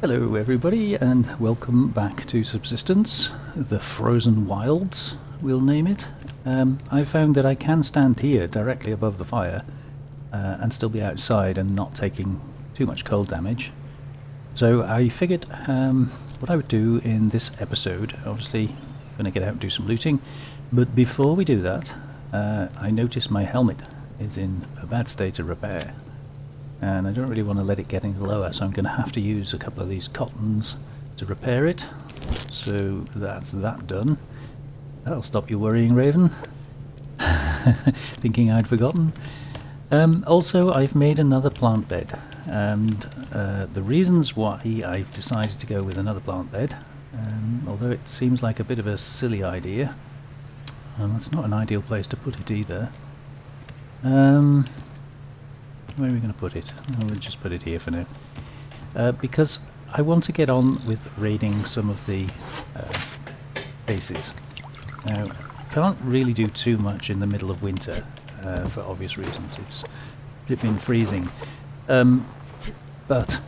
Hello everybody and welcome back to Subsistence, the Frozen Wilds, we'll name it. I found that I can stand here directly above the fire and still be outside and not taking too much cold damage. So I figured what I would do in this episode, obviously I'm going to get out and do some looting, but before we do that I noticed my helmet is in a bad state of repair. And I don't really want to let it get any lower, so I'm going to have to use a couple of these cottons to repair it. So that's that done. That'll stop you worrying, Raven. Thinking I'd forgotten. Also, I've made another plant bed, and the reasons why I've decided to go with another plant bed, although it seems like a bit of a silly idea, it's not an ideal place to put it either. Where are we going to put it? Oh, we'll just put it here for now. Because I want to get on with raiding some of the bases. Now, can't really do too much in the middle of winter for obvious reasons. It's flipping freezing. But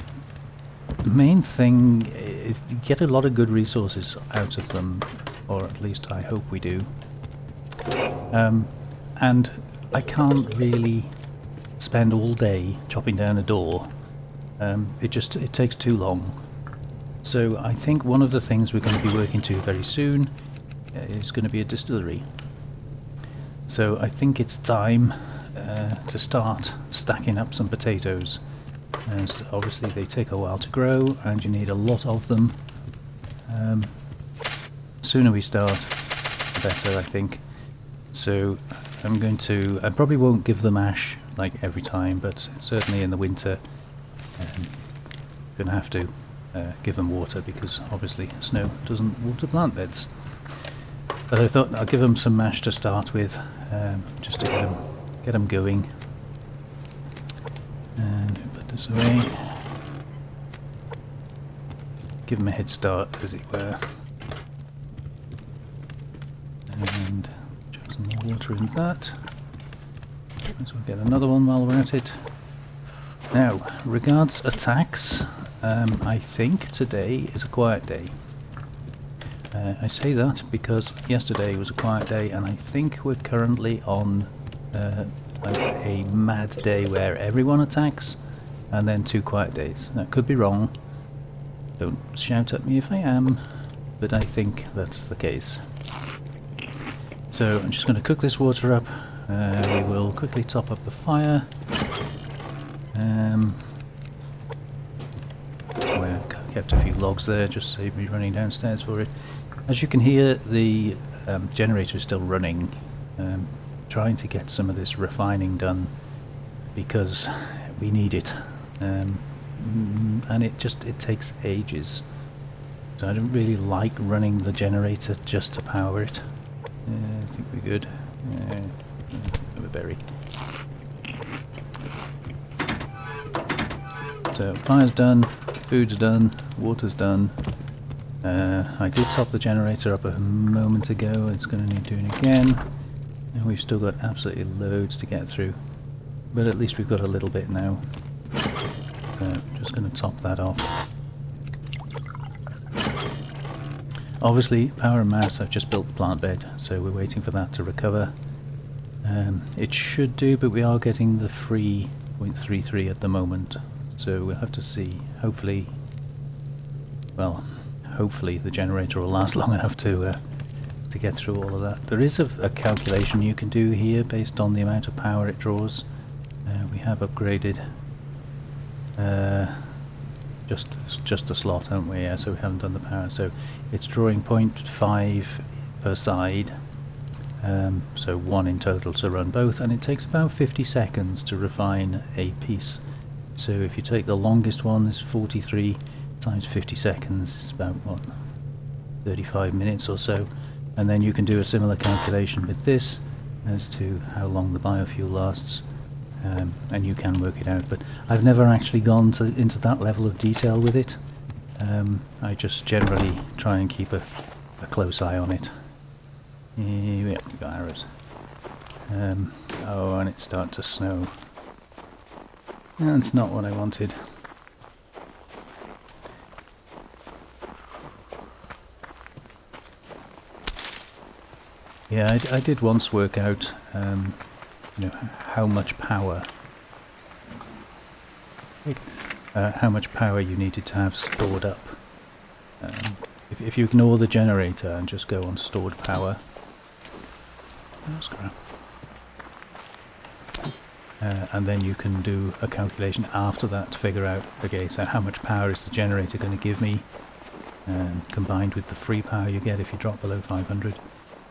the main thing is to get a lot of good resources out of them, or at least I hope we do. And I can't really spend all day chopping down a door. It takes too long. So I think one of the things we're going to be working to very soon is going to be a distillery. So I think it's time to start stacking up some potatoes, as obviously they take a while to grow and you need a lot of them. Sooner we start, the better, I think. So I probably won't give them ash like every time, but certainly in the winter I'm going to have to give them water, because obviously snow doesn't water plant beds. But I thought I'll give them some mash to start with, just to get them going. And put this away. Give them a head start, as it were. And chuck some more water in that. Let's get another one while we're at it. Now, regards attacks, I think today is a quiet day. I say that because yesterday was a quiet day, and I think we're currently on like a mad day where everyone attacks, and then 2 quiet days. That could be wrong. Don't shout at me if I am, but I think that's the case. So I'm just going to cook this water up. We will quickly top up the fire. I've kept a few logs there, just save me running downstairs for it. As you can hear, the generator is still running, trying to get some of this refining done because we need it, and it takes ages. So I don't really like running the generator just to power it. I think we're good. Have a berry. So fire's done, food's done, water's done. I did top the generator up a moment ago. It's going to need doing again. And we've still got absolutely loads to get through, but at least we've got a little bit now. So just going to top that off. Obviously, power and mouse, I've just built the plant bed, so we're waiting for that to recover. It should do, but we are getting the free 0.33 at the moment, so we'll have to see. Hopefully the generator will last long enough to get through all of that. There is a calculation you can do here based on the amount of power it draws. We have upgraded just a slot, haven't we? Yeah, so we haven't done the power. So it's drawing 0.5 per side. So 1 in total to run both, and it takes about 50 seconds to refine a piece. So if you take the longest one, this 43 times 50 seconds, it's about, what, 35 minutes or so. And then you can do a similar calculation with this as to how long the biofuel lasts, and you can work it out. But I've never actually gone into that level of detail with it. I just generally try and keep a close eye on it. Yeah, we've got arrows. Oh, and it's starting to snow. That's not what I wanted. Yeah, I did once work out, how much power, you needed to have stored up. If you ignore the generator and just go on stored power, that's crap. And then you can do a calculation after that to figure out, okay, so how much power is the generator going to give me, combined with the free power you get if you drop below 500.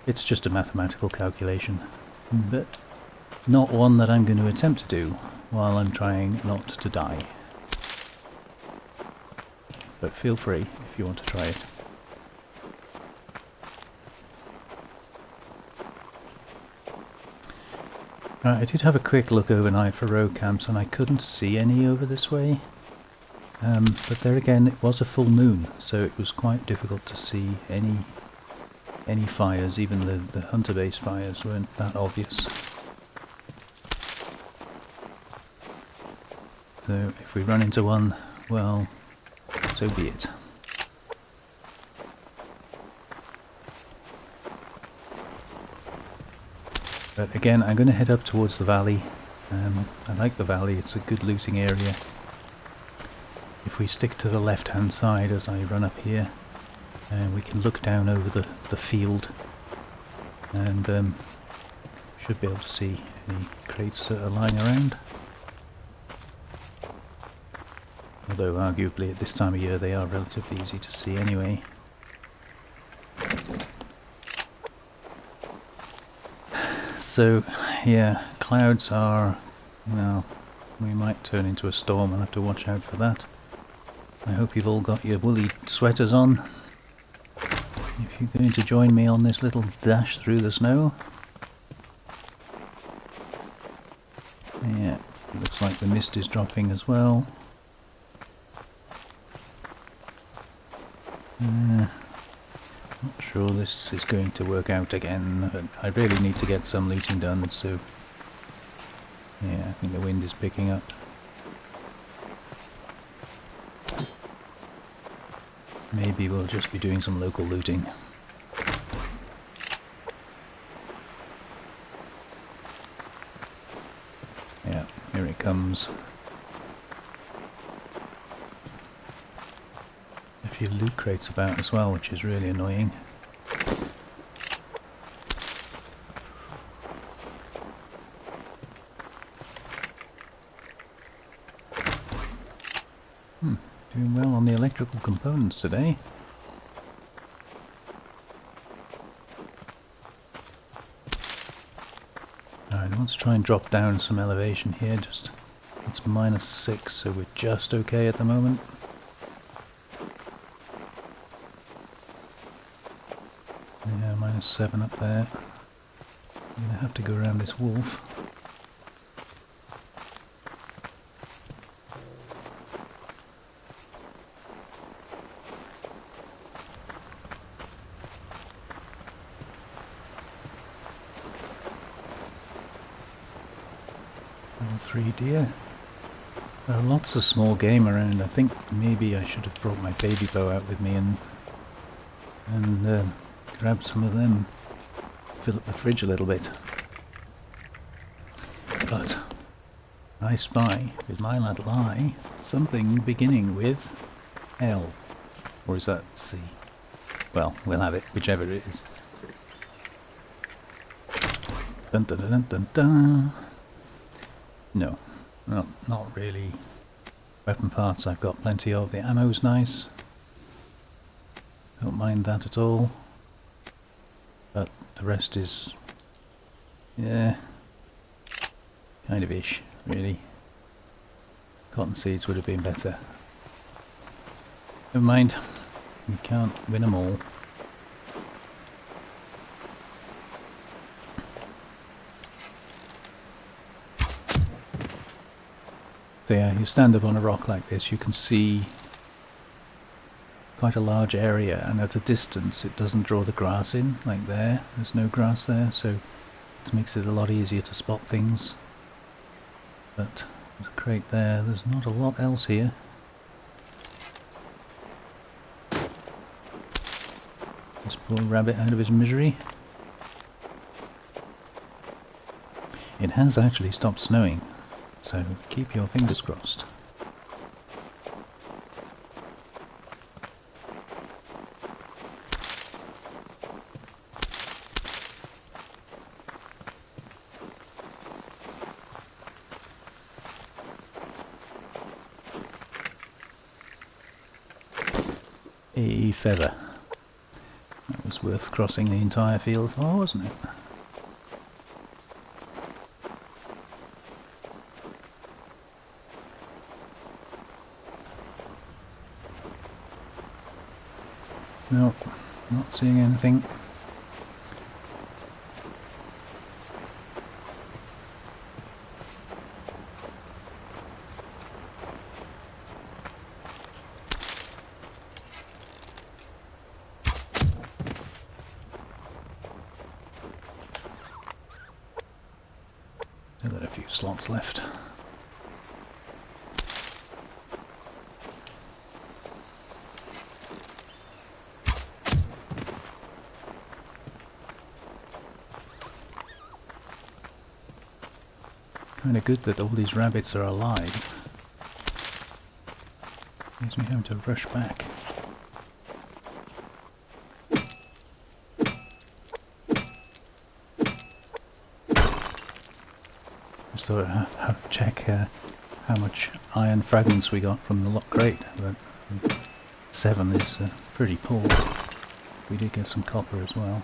It's just a mathematical calculation, but not one that I'm going to attempt to do while I'm trying not to die. But feel free if you want to try it. Right, I did have a quick look overnight for road camps and I couldn't see any over this way. But there again, it was a full moon, so it was quite difficult to see any fires. Even the hunter-based fires weren't that obvious. So if we run into one, well, so be it. But again, I'm going to head up towards the valley. I like the valley, it's a good looting area. If we stick to the left hand side as I run up here, we can look down over the field and should be able to see any crates that are lying around. Although arguably at this time of year they are relatively easy to see anyway. So yeah, clouds are, well, we might turn into a storm. I'll have to watch out for that. I hope you've all got your woolly sweaters on if you're going to join me on this little dash through the snow. Yeah, looks like the mist is dropping as well. Not sure this is going to work out again, but I really need to get some looting done, so yeah, I think the wind is picking up. Maybe we'll just be doing some local looting. Yeah, here it comes. A few loot crates about as well, which is really annoying. Doing well on the electrical components today. Alright, I want to try and drop down some elevation here. Just it's -6, so we're just okay at the moment. Yeah, -7 up there. I'm going to have to go around this wolf. Level 3 deer. There are lots of small game around. I think maybe I should have brought my baby bow out with me and grab some of them, fill up the fridge a little bit. But I spy with my little eye something beginning with L. Or is that C? Well, we'll have it, whichever it is. Dun dun dun dun dun. No, not really. Weapon parts I've got plenty of. The ammo's nice. Don't mind that at all. But the rest is, yeah, kind of ish, really. Cotton seeds would have been better. Never mind, we can't win them all. So yeah, you stand up on a rock like this, you can see quite a large area, and at a distance it doesn't draw the grass in, like there. There's no grass there, so it makes it a lot easier to spot things. But there's a crate there, there's not a lot else here. This poor rabbit out of his misery. It has actually stopped snowing, so keep your fingers crossed. A feather. That was worth crossing the entire field for, wasn't it? No, not seeing anything. I've got a few slots left. Kind of good that all these rabbits are alive. Makes me having to rush back. Just thought I'd check how much iron fragments we got from the lock crate, but 7 is pretty poor. We did get some copper as well.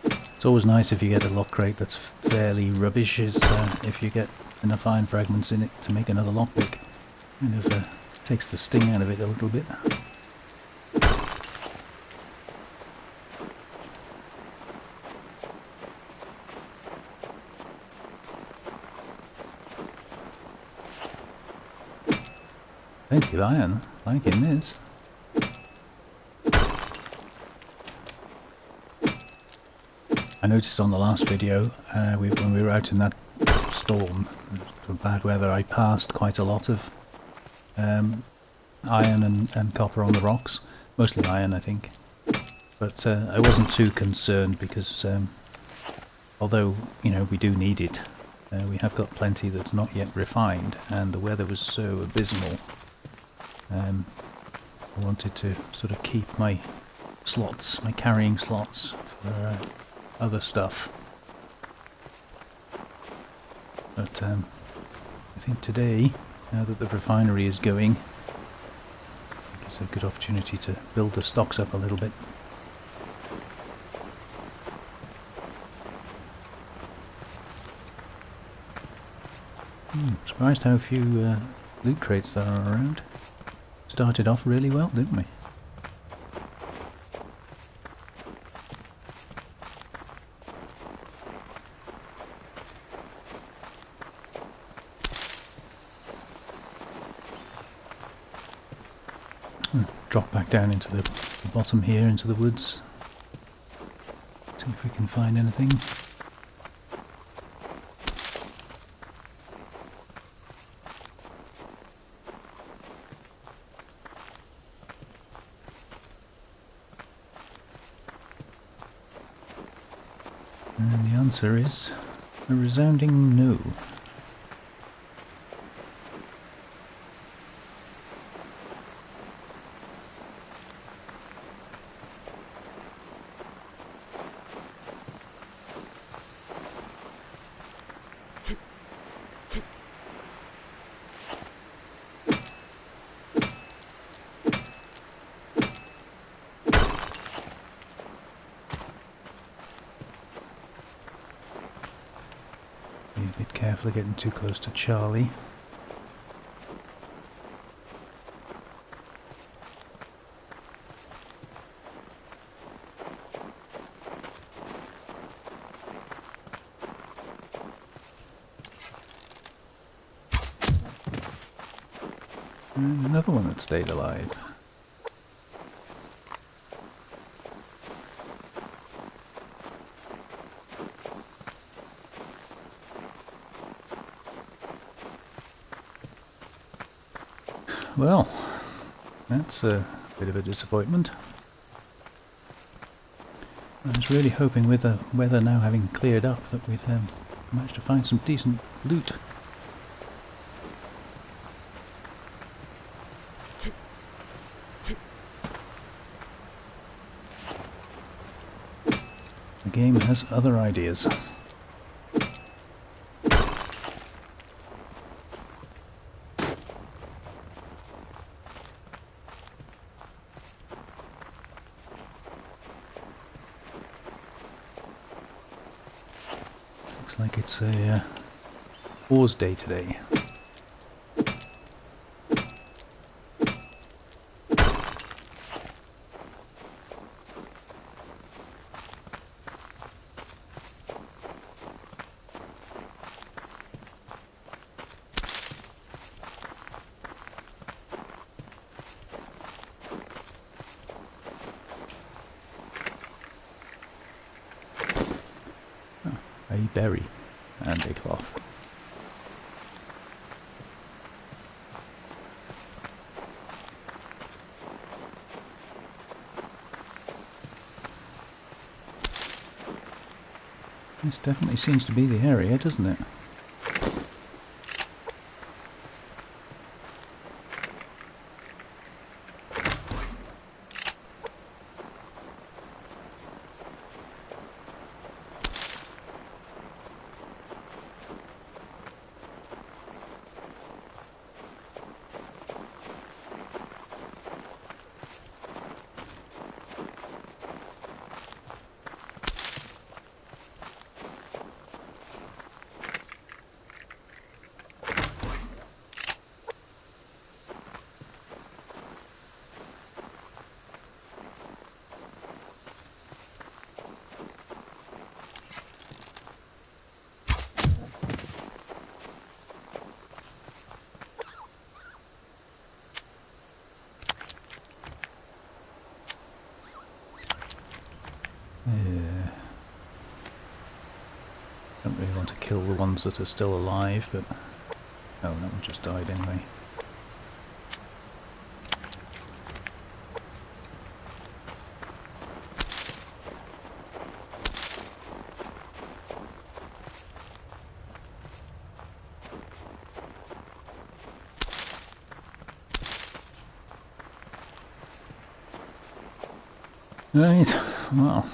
It's always nice if you get a lock crate that's fairly rubbish, is if you get enough iron fragments in it to make another lockpick. Kind of takes the sting out of it a little bit. Plenty of iron, like in this. I noticed on the last video, when we were out in that storm, the bad weather, I passed quite a lot of iron and copper on the rocks. Mostly iron, I think. But I wasn't too concerned because, although, you know, we do need it, we have got plenty that's not yet refined, and the weather was so abysmal. I wanted to sort of keep my slots, my carrying slots for other stuff. But I think today, now that the refinery is going, it's a good opportunity to build the stocks up a little bit. Surprised how few loot crates there are around. Started off really well, didn't we? Drop back down into the bottom here, into the woods. See if we can find anything. And the answer is a resounding no. Be a bit careful of getting too close to Charlie. And another one that stayed alive. Well, that's a bit of a disappointment. I was really hoping with the weather now having cleared up that we'd Managed to find some decent loot. The game has other ideas. Looks like it's a Wars Day today. A berry and a cloth. This definitely seems to be the area, doesn't it? Yeah. Don't really want to kill the ones that are still alive, but... Oh, that one just died anyway. Right, well...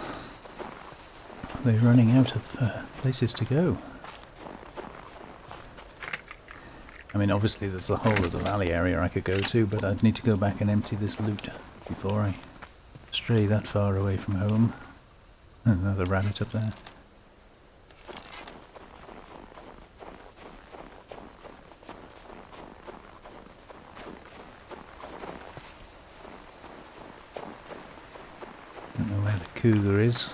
They're running out of places to go. I mean, obviously there's the whole of the valley area I could go to, but I'd need to go back and empty this loot before I stray that far away from home. Another rabbit up there. Don't know where the cougar is.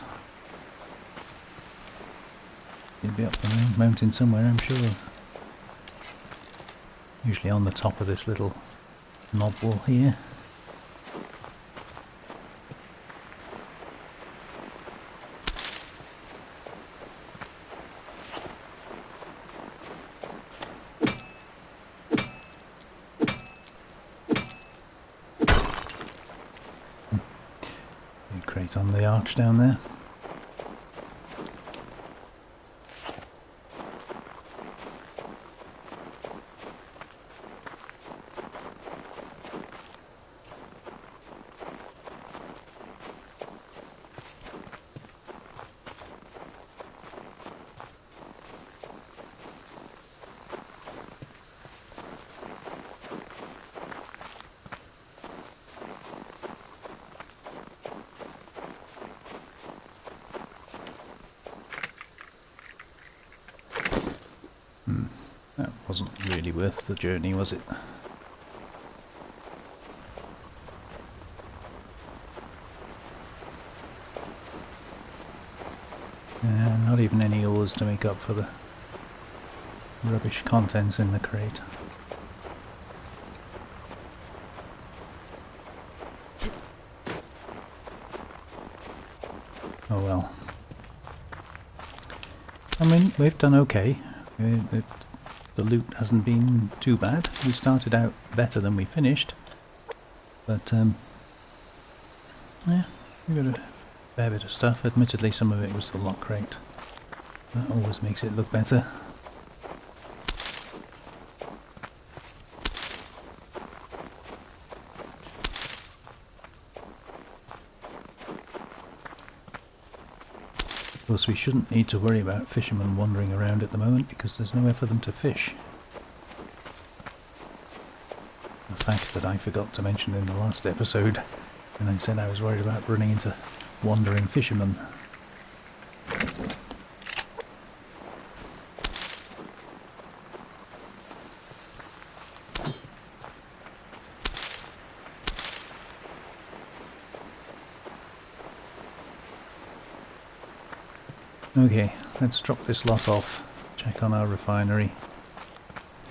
He'd be up the mountain somewhere, I'm sure. Usually on the top of this little knob wall here. Big crate on the arch down there. That wasn't really worth the journey, was it? Not even any ores to make up for the rubbish contents in the crate. Oh well. I mean, we've done okay. The loot hasn't been too bad. We started out better than we finished, but yeah, we got a fair bit of stuff. Admittedly, some of it was the lock crate. That always makes it look better. Of course, we shouldn't need to worry about fishermen wandering around at the moment because there's nowhere for them to fish. A fact that I forgot to mention in the last episode when I said I was worried about running into wandering fishermen. Okay, let's drop this lot off, check on our refinery,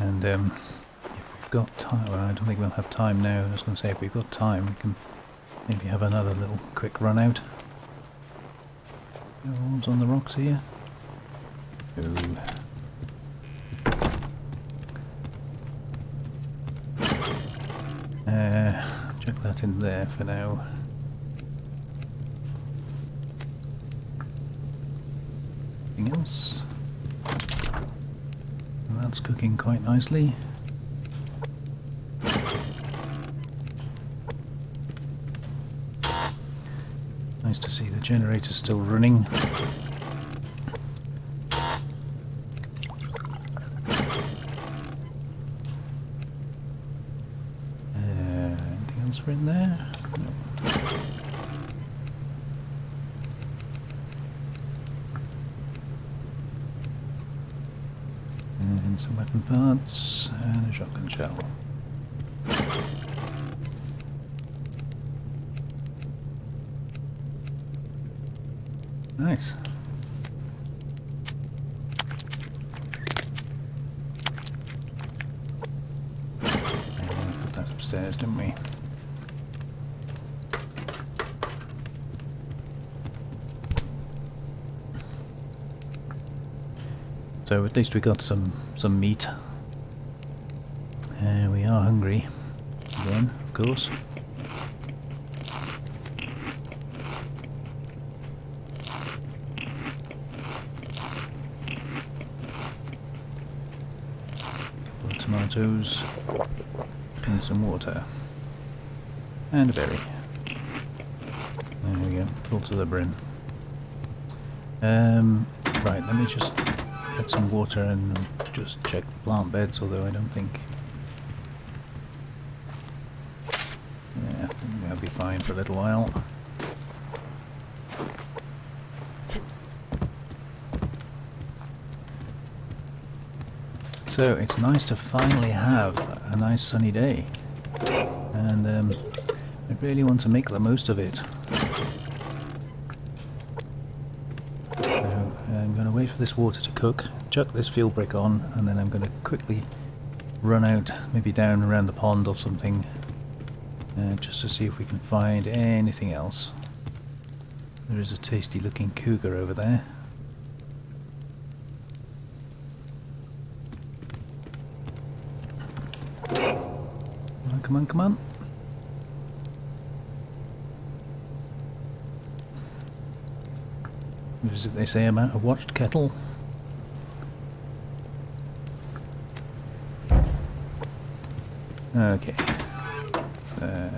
and if we've got time, well, I don't think we'll have time now. I was going to say, if we've got time, we can maybe have another little quick run out. What's on the rocks here? Ooh. Chuck that in there for now. Anything else? And that's cooking quite nicely. Nice to see the generator still running. Anything else for in there? No. And some weapon parts and a shotgun shell. Nice. And put that upstairs, didn't we? So at least we got some meat. We are hungry again, of course. Tomatoes and some water and a berry. There we go, full to the brim. Right, let me just get some water and just check the plant beds, although I don't think... Yeah, I think they'll be fine for a little while. So it's nice to finally have a nice sunny day, and I really want to make the most of it. So I'm going to wait for this water to cook, chuck this fuel brick on, and then I'm going to quickly run out, maybe down around the pond or something, just to see if we can find anything else. There is a tasty looking cougar over there. Come on, come on. What is it they say about a watched kettle? Okay. So,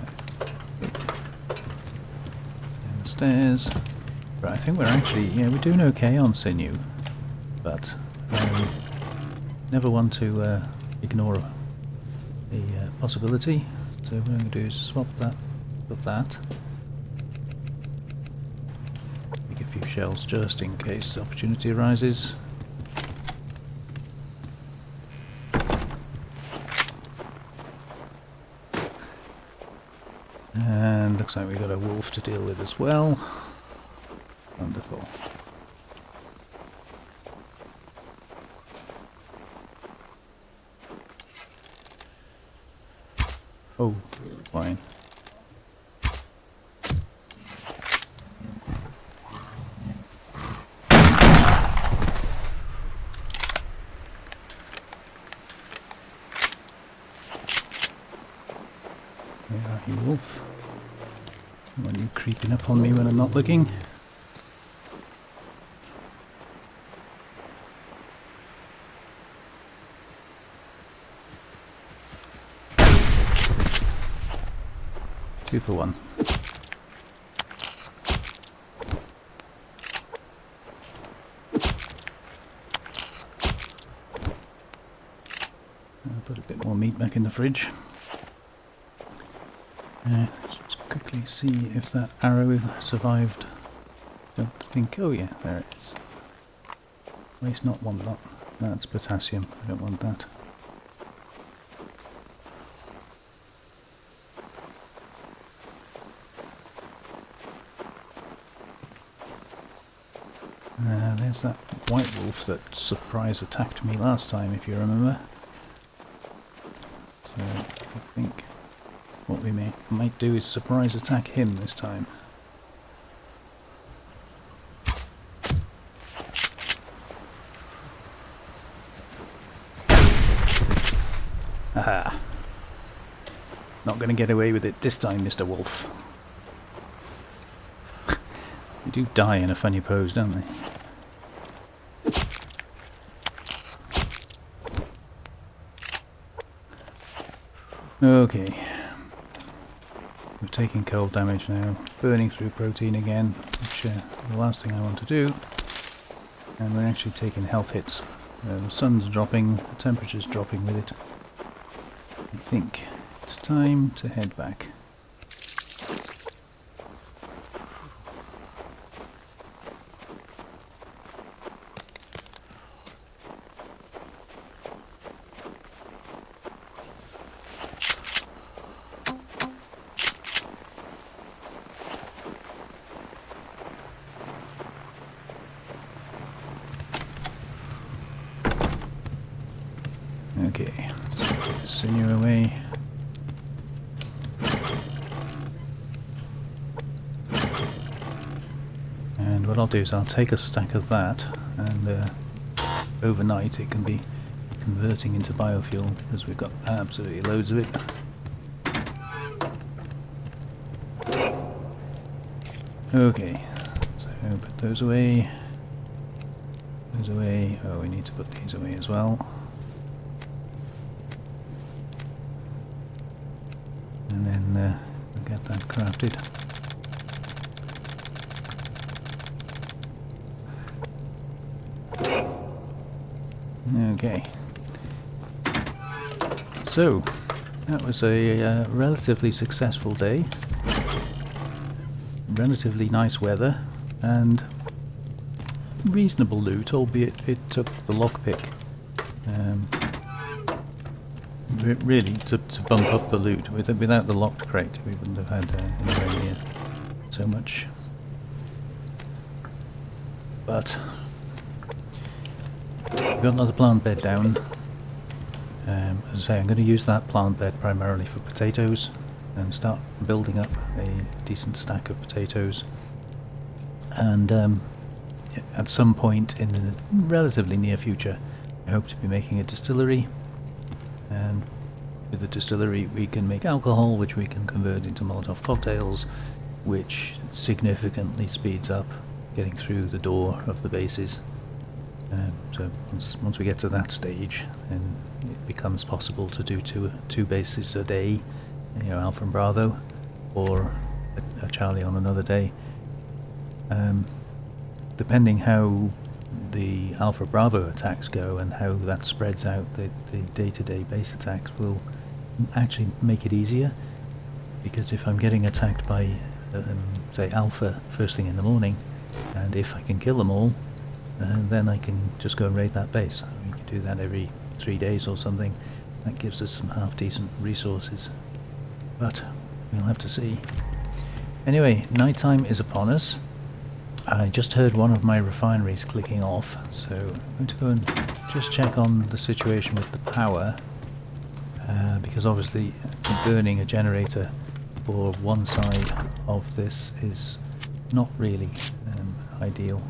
downstairs. Right, I think we're actually, yeah, we're doing okay on sinew, but never want to ignore the possibility. So what I'm going to do is swap that with that. Make a few shells just in case the opportunity arises. And looks like we've got a wolf to deal with as well. Wonderful. Oh, fine. Where are you, wolf? Why are you creeping up on me when I'm not looking? 2 for 1. I'll put a bit more meat back in the fridge. Let's just quickly see if that arrow survived. Don't think. Oh yeah, there it is. Waste not, want not. That's potassium. I don't want that. There's that white wolf that surprise attacked me last time, if you remember. So I think what we might do is surprise attack him this time. Aha! Not going to get away with it this time, Mr. Wolf. They do die in a funny pose, don't they? Okay. We're taking cold damage now, burning through protein again, which is the last thing I want to do. And we're actually taking health hits. The sun's dropping, the temperature's dropping with it. I think it's time to head back. Okay, so send you away. And what I'll do is I'll take a stack of that, and overnight it can be converting into biofuel because we've got absolutely loads of it. Okay, so put those away. Those away. Oh, we need to put these away as well. And then we'll get that crafted. Okay. So, that was a relatively successful day. Relatively nice weather and reasonable loot, albeit it took the lockpick. Really, to bump up the loot. Without the locked crate, we wouldn't have had anywhere near so much. But we've got another plant bed down. As I say, I'm going to use that plant bed primarily for potatoes and start building up a decent stack of potatoes. And at some point in the relatively near future, I hope to be making a distillery. And with the distillery we can make alcohol, which we can convert into Molotov cocktails, which significantly speeds up getting through the door of the bases. So once we get to that stage, then it becomes possible to do two bases a day, you know, Alpha and Bravo, or a Charlie on another day. Depending how the Alpha Bravo attacks go and how that spreads out, the day-to-day base attacks will actually make it easier, because if I'm getting attacked by say Alpha first thing in the morning, and if I can kill them all, then I can just go and raid that base. We can do that every 3 days or something. That gives us some half-decent resources, but we'll have to see. Anyway, nighttime is upon us. I just heard one of my refineries clicking off, so I'm going to go and just check on the situation with the power, because obviously burning a generator for one side of this is not really ideal.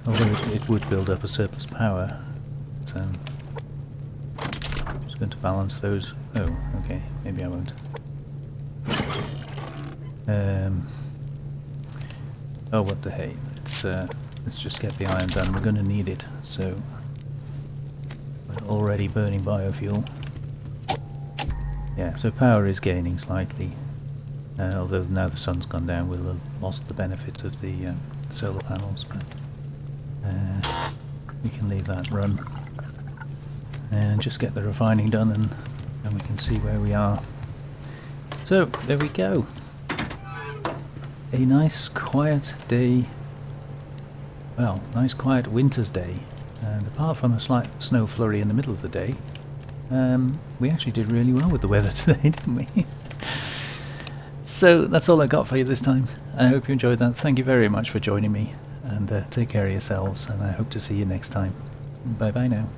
Although it would build up a surplus power. So I'm just going to balance those. Oh, okay, maybe I won't. Oh, what the hey! Let's just get the iron done. We're going to need it. So we're already burning biofuel. Yeah, so power is gaining slightly, although now the sun's gone down we'll have lost the benefit of the solar panels, but we can leave that run and just get the refining done, and then we can see where we are. So there we go, a nice quiet day, well, nice quiet winter's day, and apart from a slight snow flurry in the middle of the day, we actually did really well with the weather today, didn't we? So that's all I got for you this time. I hope you enjoyed that. Thank you very much for joining me, and take care of yourselves, and I hope to see you next time. Bye bye now.